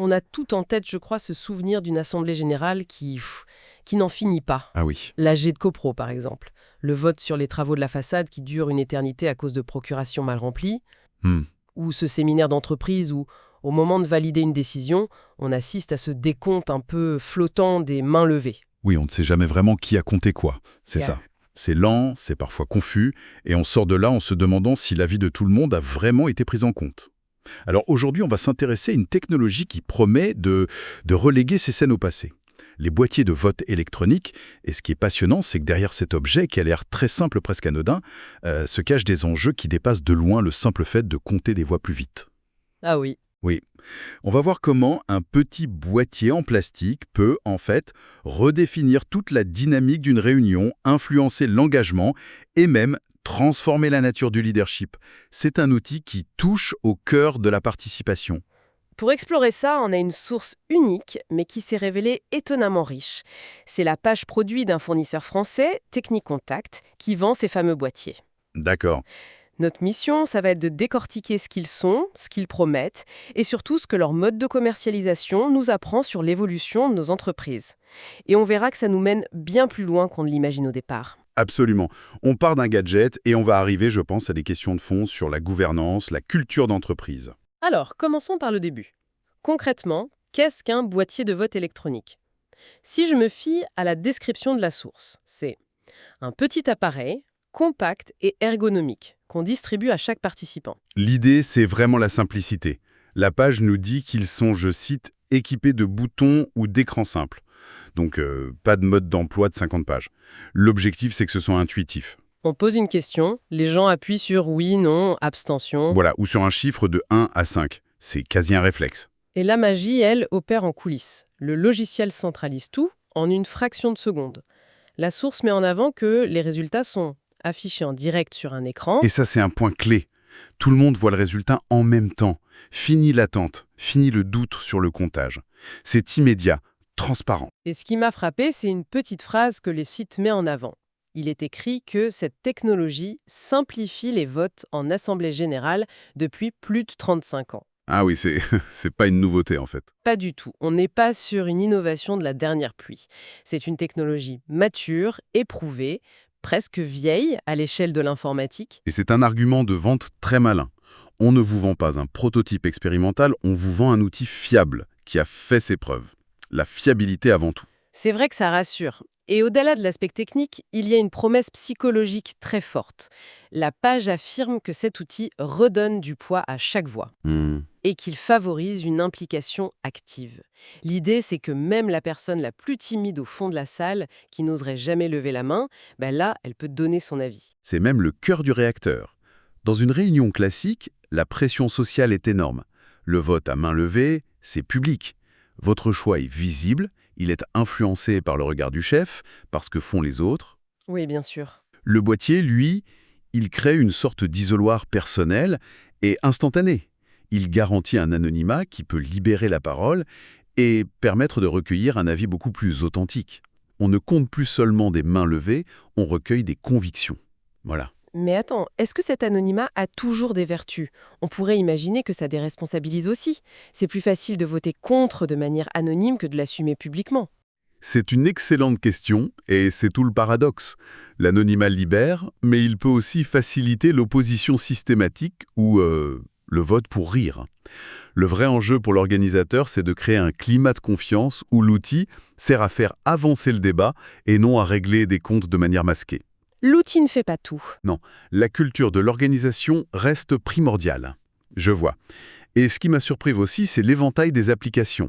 On a tout en tête, je crois, ce souvenir d'une assemblée générale qui n'en finit pas. Ah oui. L'AG de copro, par exemple. Le vote sur les travaux de la façade qui dure une éternité à cause de procurations mal remplies. Hmm. Ou ce séminaire d'entreprise où, au moment de valider une décision, on assiste à ce décompte un peu flottant des mains levées. Oui, on ne sait jamais vraiment qui a compté quoi. C'est Yeah. ça. C'est lent, c'est parfois confus, et on sort de là en se demandant si l'avis de tout le monde a vraiment été pris en compte. Alors aujourd'hui, on va s'intéresser à une technologie qui promet de reléguer ces scènes au passé. Les boîtiers de vote électronique, et ce qui est passionnant, c'est que derrière cet objet, qui a l'air très simple, presque anodin, se cachent des enjeux qui dépassent de loin le simple fait de compter des voix plus vite. Ah oui. Oui. On va voir comment un petit boîtier en plastique peut, en fait, redéfinir toute la dynamique d'une réunion, influencer l'engagement et même transformer la nature du leadership. C'est un outil qui touche au cœur de la participation. Pour explorer ça, on a une source unique, mais qui s'est révélée étonnamment riche. C'est la page produit d'un fournisseur français, Technic Contact, qui vend ces fameux boîtiers. D'accord. Notre mission, ça va être de décortiquer ce qu'ils sont, ce qu'ils promettent, et surtout ce que leur mode de commercialisation nous apprend sur l'évolution de nos entreprises. Et on verra que ça nous mène bien plus loin qu'on ne l'imagine au départ. Absolument. On part d'un gadget et on va arriver, je pense, à des questions de fond sur la gouvernance, la culture d'entreprise. Alors, commençons par le début. Concrètement, qu'est-ce qu'un boîtier de vote électronique ? Si je me fie à la description de la source, c'est un petit appareil, compact et ergonomique, qu'on distribue à chaque participant. L'idée, c'est vraiment la simplicité. La page nous dit qu'ils sont, je cite, équipés de boutons ou d'écrans simples. Donc, pas de mode d'emploi de 50 pages. L'objectif, c'est que ce soit intuitif. On pose une question, les gens appuient sur oui, non, abstention. Voilà, ou sur un chiffre de 1 à 5. C'est quasi un réflexe. Et la magie, elle, opère en coulisses. Le logiciel centralise tout en une fraction de seconde. La source met en avant que les résultats sont affichés en direct sur un écran. Et ça, c'est un point clé. Tout le monde voit le résultat en même temps. Fini l'attente, fini le doute sur le comptage. C'est immédiat, transparent. Et ce qui m'a frappé, c'est une petite phrase que le site met en avant. Il est écrit que cette technologie simplifie les votes en assemblée générale depuis plus de 35 ans. Ah oui, c'est pas une nouveauté en fait. Pas du tout. On n'est pas sur une innovation de la dernière pluie. C'est une technologie mature, éprouvée, presque vieille à l'échelle de l'informatique. Et c'est un argument de vente très malin. On ne vous vend pas un prototype expérimental, on vous vend un outil fiable qui a fait ses preuves. La fiabilité avant tout. C'est vrai que ça rassure. Et au-delà de l'aspect technique, il y a une promesse psychologique très forte. La page affirme que cet outil redonne du poids à chaque voix et qu'il favorise une implication active. L'idée, c'est que même la personne la plus timide au fond de la salle, qui n'oserait jamais lever la main, là, elle peut donner son avis. C'est même le cœur du réacteur. Dans une réunion classique, la pression sociale est énorme. Le vote à main levée, c'est public. Votre choix est visible, il est influencé par le regard du chef, par ce que font les autres. Oui, bien sûr. Le boîtier, lui, il crée une sorte d'isoloir personnel et instantané. Il garantit un anonymat qui peut libérer la parole et permettre de recueillir un avis beaucoup plus authentique. On ne compte plus seulement des mains levées, on recueille des convictions. Voilà. Mais attends, est-ce que cet anonymat a toujours des vertus ? On pourrait imaginer que ça déresponsabilise aussi. C'est plus facile de voter contre de manière anonyme que de l'assumer publiquement. C'est une excellente question et c'est tout le paradoxe. L'anonymat libère, mais il peut aussi faciliter l'opposition systématique ou le vote pour rire. Le vrai enjeu pour l'organisateur, c'est de créer un climat de confiance où l'outil sert à faire avancer le débat et non à régler des comptes de manière masquée. L'outil ne fait pas tout. Non, la culture de l'organisation reste primordiale. Je vois. Et ce qui m'a surpris aussi, c'est l'éventail des applications.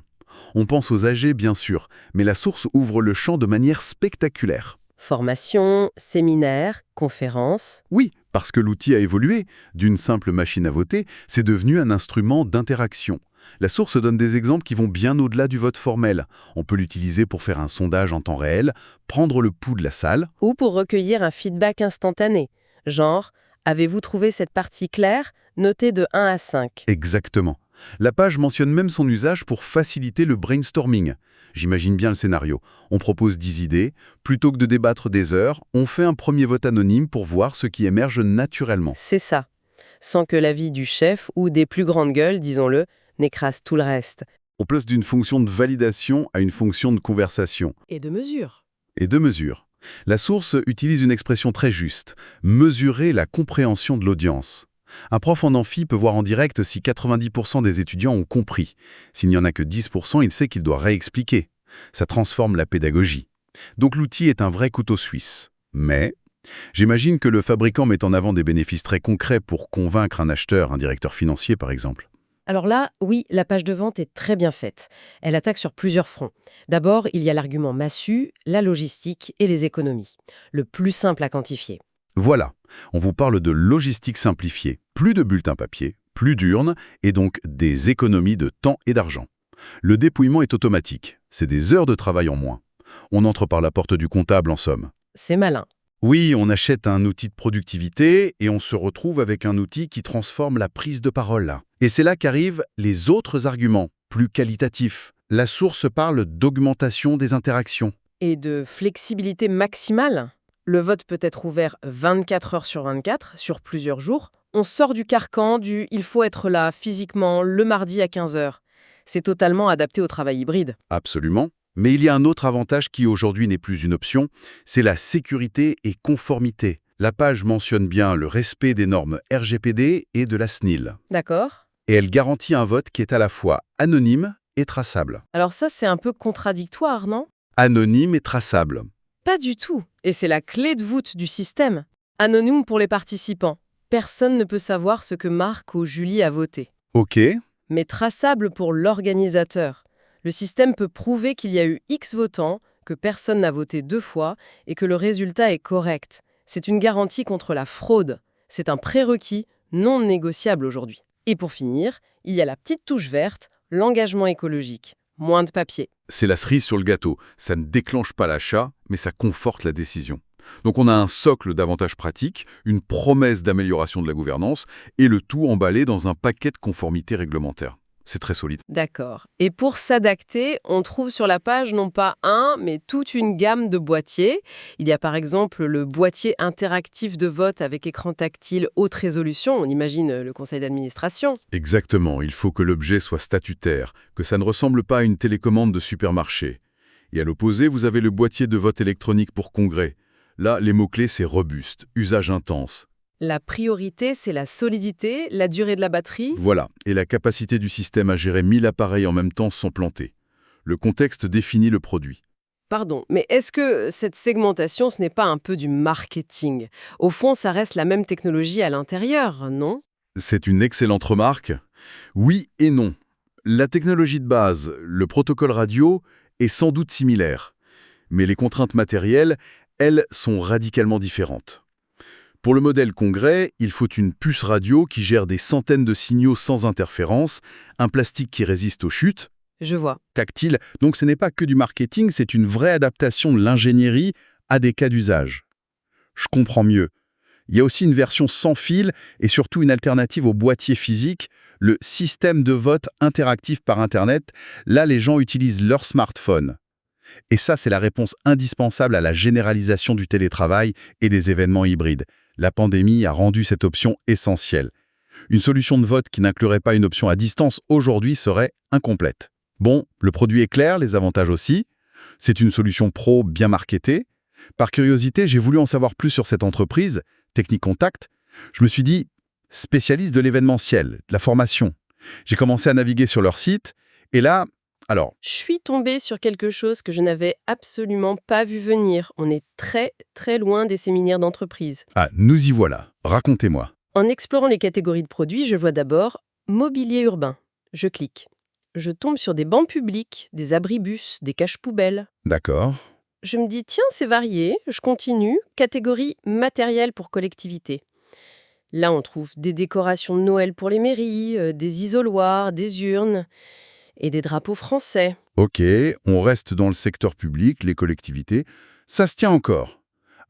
On pense aux AG, bien sûr, mais la source ouvre le champ de manière spectaculaire. Formation, séminaires, conférences. Oui, parce que l'outil a évolué. D'une simple machine à voter, c'est devenu un instrument d'interaction. La source donne des exemples qui vont bien au-delà du vote formel. On peut l'utiliser pour faire un sondage en temps réel, prendre le pouls de la salle. Ou pour recueillir un feedback instantané. Genre, avez-vous trouvé cette partie claire, notée de 1 à 5 ? Exactement. La page mentionne même son usage pour faciliter le brainstorming. J'imagine bien le scénario. On propose 10 idées. Plutôt que de débattre des heures, on fait un premier vote anonyme pour voir ce qui émerge naturellement. C'est ça. Sans que l'avis du chef ou des plus grandes gueules, disons-le, n'écrase tout le reste. On passe d'une fonction de validation à une fonction de conversation. Et de mesure. Et de mesure. La source utilise une expression très juste, mesurer la compréhension de l'audience. Un prof en amphi peut voir en direct si 90% des étudiants ont compris. S'il n'y en a que 10%, il sait qu'il doit réexpliquer. Ça transforme la pédagogie. Donc l'outil est un vrai couteau suisse. Mais j'imagine que le fabricant met en avant des bénéfices très concrets pour convaincre un acheteur, un directeur financier par exemple. Alors là, oui, la page de vente est très bien faite. Elle attaque sur plusieurs fronts. D'abord, il y a l'argument massu, la logistique et les économies. Le plus simple à quantifier. Voilà, on vous parle de logistique simplifiée. Plus de bulletins papier, plus d'urnes et donc des économies de temps et d'argent. Le dépouillement est automatique. C'est des heures de travail en moins. On entre par la porte du comptable en somme. C'est malin. Oui, on achète un outil de productivité et on se retrouve avec un outil qui transforme la prise de parole. Et c'est là qu'arrivent les autres arguments, plus qualitatifs. La source parle d'augmentation des interactions. Et de flexibilité maximale. Le vote peut être ouvert 24 heures sur 24, sur plusieurs jours. On sort du carcan du « il faut être là physiquement le mardi à 15 heures ». C'est totalement adapté au travail hybride. Absolument. Mais il y a un autre avantage qui aujourd'hui n'est plus une option, c'est la sécurité et conformité. La page mentionne bien le respect des normes RGPD et de la SNIL. D'accord. Et elle garantit un vote qui est à la fois anonyme et traçable. Alors ça, c'est un peu contradictoire, non? Anonyme et traçable. Pas du tout. Et c'est la clé de voûte du système. Anonyme pour les participants. Personne ne peut savoir ce que Marc ou Julie a voté. OK. Mais traçable pour l'organisateur. Le système peut prouver qu'il y a eu X votants, que personne n'a voté 2 fois et que le résultat est correct. C'est une garantie contre la fraude. C'est un prérequis non négociable aujourd'hui. Et pour finir, il y a la petite touche verte, l'engagement écologique. Moins de papier. C'est la cerise sur le gâteau. Ça ne déclenche pas l'achat, mais ça conforte la décision. Donc on a un socle d'avantages pratiques, une promesse d'amélioration de la gouvernance, et le tout emballé dans un paquet de conformité réglementaire. C'est très solide. D'accord. Et pour s'adapter, on trouve sur la page non pas un, mais toute une gamme de boîtiers. Il y a par exemple le boîtier interactif de vote avec écran tactile haute résolution. On imagine le conseil d'administration. Exactement, il faut que l'objet soit statutaire, que ça ne ressemble pas à une télécommande de supermarché. Et à l'opposé, vous avez le boîtier de vote électronique pour congrès. Là, les mots-clés, c'est robuste, usage intense. La priorité, c'est la solidité, la durée de la batterie. Voilà, et la capacité du système à gérer 1000 appareils en même temps sans planter. Le contexte définit le produit. Pardon, mais est-ce que cette segmentation, ce n'est pas un peu du marketing? Au fond, ça reste la même technologie à l'intérieur, non? C'est une excellente remarque. Oui et non. La technologie de base, le protocole radio, est sans doute similaire. Mais les contraintes matérielles, elles, sont radicalement différentes. Pour le modèle congrès, il faut une puce radio qui gère des centaines de signaux sans interférence, un plastique qui résiste aux chutes, Je vois. tactile. Donc ce n'est pas que du marketing, c'est une vraie adaptation de l'ingénierie à des cas d'usage. Je comprends mieux. Il y a aussi une version sans fil et surtout une alternative au boîtier physique, le système de vote interactif par Internet. Là, les gens utilisent leur smartphone. Et ça, c'est la réponse indispensable à la généralisation du télétravail et des événements hybrides. La pandémie a rendu cette option essentielle. Une solution de vote qui n'inclurait pas une option à distance aujourd'hui serait incomplète. Bon, le produit est clair, les avantages aussi. C'est une solution pro bien marketée. Par curiosité, j'ai voulu en savoir plus sur cette entreprise, Technic Contact. Je me suis dit, spécialiste de l'événementiel, de la formation. J'ai commencé à naviguer sur leur site, et là, alors, Je suis tombée sur quelque chose que je n'avais absolument pas vu venir. On est très, très loin des séminaires d'entreprise. nous y voilà. Racontez-moi. En explorant les catégories de produits, je vois d'abord mobilier urbain. Je clique. Je tombe sur des bancs publics, des abribus, des caches-poubelles. D'accord. Je me dis, tiens, c'est varié. Je continue. Catégorie matériel pour collectivité. Là, on trouve des décorations de Noël pour les mairies, des isoloirs, des urnes et des drapeaux français. Ok, on reste dans le secteur public, les collectivités. Ça se tient encore.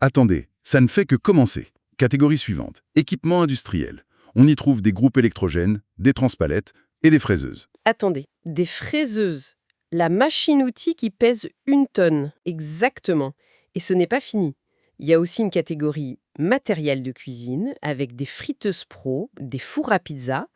Attendez, ça ne fait que commencer. Catégorie suivante, équipement industriel. On y trouve des groupes électrogènes, des transpalettes et des fraiseuses. Attendez, des fraiseuses. La machine-outil qui pèse 1 tonne, exactement. Et ce n'est pas fini. Il y a aussi une catégorie matériel de cuisine, avec des friteuses pro, des fours à pizza,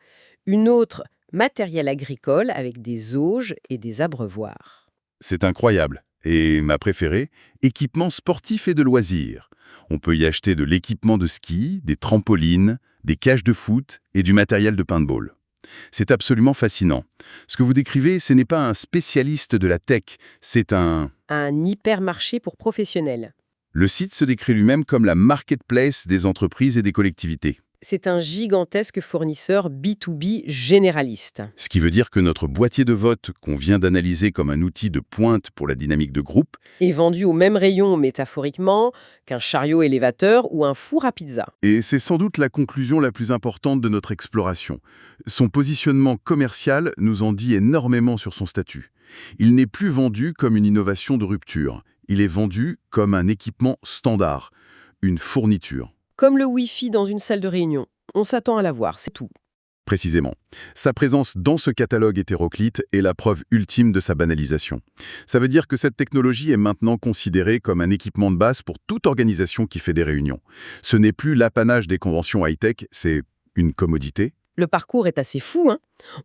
une autre matériel agricole avec des auges et des abreuvoirs. C'est incroyable. Et ma préférée, équipement sportif et de loisirs. On peut y acheter de l'équipement de ski, des trampolines, des cages de foot et du matériel de paintball. C'est absolument fascinant. Ce que vous décrivez, ce n'est pas un spécialiste de la tech, c'est un... Un hypermarché pour professionnels. Le site se décrit lui-même comme la marketplace des entreprises et des collectivités. C'est un gigantesque fournisseur B2B généraliste. Ce qui veut dire que notre boîtier de vote, qu'on vient d'analyser comme un outil de pointe pour la dynamique de groupe, Est vendu au même rayon métaphoriquement qu'un chariot élévateur ou un four à pizza. et c'est sans doute la conclusion la plus importante de notre exploration. Son positionnement commercial nous en dit énormément sur son statut. Il n'est plus vendu comme une innovation de rupture. Il est vendu comme un équipement standard, une fourniture. Comme le Wi-Fi dans une salle de réunion. On s'attend à l'avoir, c'est tout. Précisément. Sa présence dans ce catalogue hétéroclite est la preuve ultime de sa banalisation. Ça veut dire que cette technologie est maintenant considérée comme un équipement de base pour toute organisation qui fait des réunions. Ce n'est plus l'apanage des conventions high-tech, c'est une commodité. Le parcours est assez fou, hein.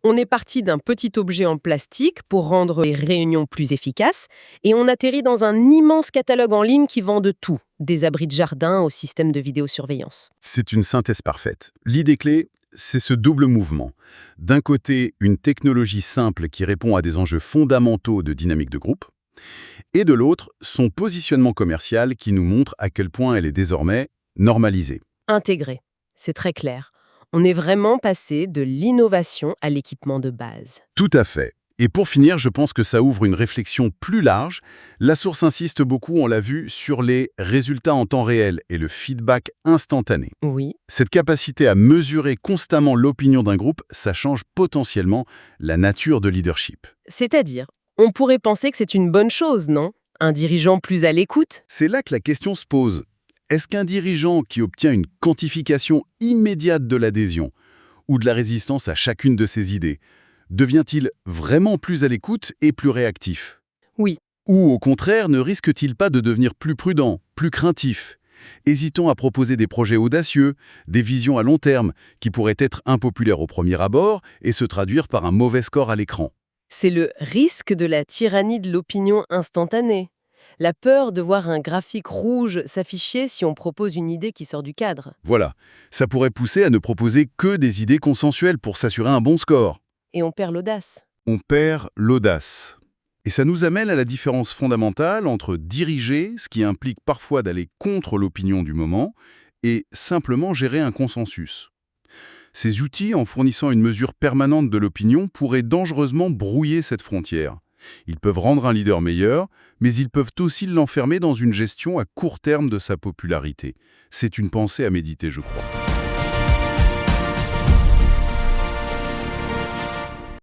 On est parti d'un petit objet en plastique pour rendre les réunions plus efficaces et on atterrit dans un immense catalogue en ligne qui vend de tout, des abris de jardin au système de vidéosurveillance. C'est une synthèse parfaite. L'idée clé, c'est ce double mouvement. D'un côté, une technologie simple qui répond à des enjeux fondamentaux de dynamique de groupe, et de l'autre, son positionnement commercial qui nous montre à quel point elle est désormais normalisée. Intégré, c'est très clair. On est vraiment passé de l'innovation à l'équipement de base. Tout à fait. Et pour finir, je pense que ça ouvre une réflexion plus large. La source insiste beaucoup, on l'a vu, sur les résultats en temps réel et le feedback instantané. Oui, Cette capacité à mesurer constamment l'opinion d'un groupe, ça change potentiellement la nature de leadership. c'est-à-dire, on pourrait penser que c'est une bonne chose, non? Un dirigeant plus à l'écoute? C'est là que la question se pose. Est-ce qu'un dirigeant qui obtient une quantification immédiate de l'adhésion ou de la résistance à chacune de ses idées devient-il vraiment plus à l'écoute et plus réactif? Oui. Ou au contraire, ne risque-t-il pas de devenir plus prudent, plus craintif, hésitant à proposer des projets audacieux, des visions à long terme qui pourraient être impopulaires au premier abord et se traduire par un mauvais score à l'écran? C'est le risque de la tyrannie de l'opinion instantanée. La peur de voir un graphique rouge s'afficher si on propose une idée qui sort du cadre. Voilà, ça pourrait pousser à ne proposer que des idées consensuelles pour s'assurer un bon score. Et on perd l'audace. On perd l'audace. Et ça nous amène à la différence fondamentale entre diriger, ce qui implique parfois d'aller contre l'opinion du moment, et simplement gérer un consensus. Ces outils, en fournissant une mesure permanente de l'opinion, pourraient dangereusement brouiller cette frontière. Ils peuvent rendre un leader meilleur, mais ils peuvent aussi l'enfermer dans une gestion à court terme de sa popularité. C'est une pensée à méditer, je crois.